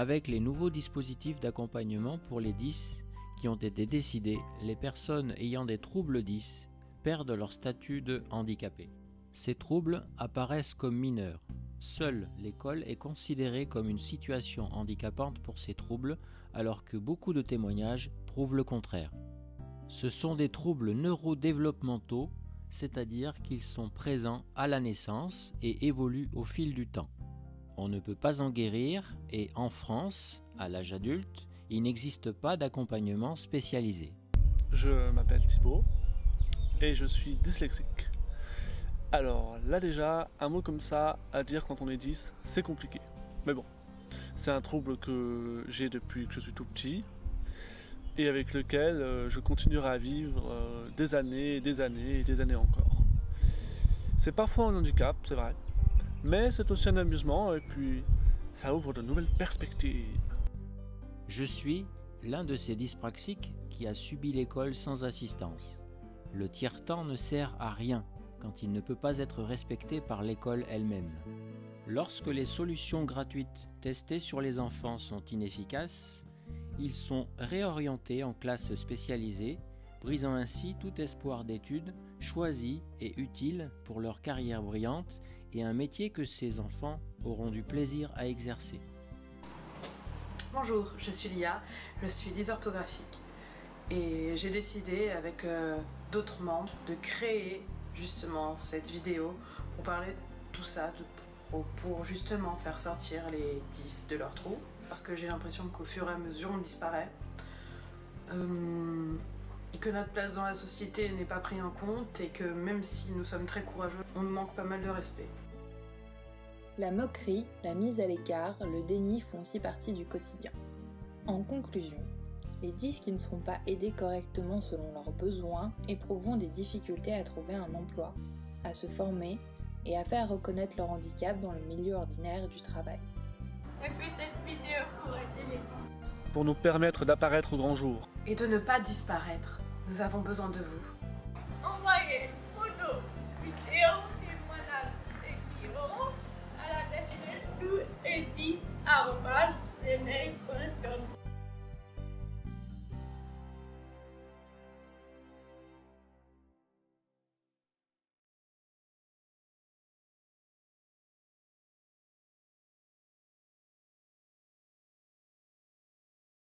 Avec les nouveaux dispositifs d'accompagnement pour les 10 qui ont été décidés, les personnes ayant des troubles 10 perdent leur statut de handicapé. Ces troubles apparaissent comme mineurs. Seule l'école est considérée comme une situation handicapante pour ces troubles, alors que beaucoup de témoignages prouvent le contraire. Ce sont des troubles neurodéveloppementaux, c'est-à-dire qu'ils sont présents à la naissance et évoluent au fil du temps. On ne peut pas en guérir et en France, à l'âge adulte, il n'existe pas d'accompagnement spécialisé. Je m'appelle Thibaut et je suis dyslexique. Alors là déjà, un mot comme ça à dire quand on est 10, c'est compliqué. Mais bon, c'est un trouble que j'ai depuis que je suis tout petit et avec lequel je continuerai à vivre des années et des années et des années encore. C'est parfois un handicap, c'est vrai, mais c'est aussi un amusement et puis ça ouvre de nouvelles perspectives. Je suis l'un de ces dyspraxiques qui a subi l'école sans assistance. Le tiers-temps ne sert à rien quand il ne peut pas être respecté par l'école elle-même. Lorsque les solutions gratuites testées sur les enfants sont inefficaces, ils sont réorientés en classes spécialisées, brisant ainsi tout espoir d'études choisi et utile pour leur carrière brillante et un métier que ces enfants auront du plaisir à exercer. Bonjour, je suis Lia, je suis dysorthographique et j'ai décidé avec d'autres membres de créer justement cette vidéo pour parler de tout ça, pour justement faire sortir les 10 de leur trou, parce que j'ai l'impression qu'au fur et à mesure on disparaît, que notre place dans la société n'est pas prise en compte et que même si nous sommes très courageux, on nous manque pas mal de respect. La moquerie, la mise à l'écart, le déni font aussi partie du quotidien. En conclusion, les 10 qui ne seront pas aidés correctement selon leurs besoins éprouveront des difficultés à trouver un emploi, à se former et à faire reconnaître leur handicap dans le milieu ordinaire du travail. J'ai fait cette vidéo pour aider les gens. Pour nous permettre d'apparaître au grand jour. Et de ne pas disparaître, nous avons besoin de vous. Envoyez photos, vidéos, témoignages et vidéos à l'adresse 12 et 10 @gmail.com.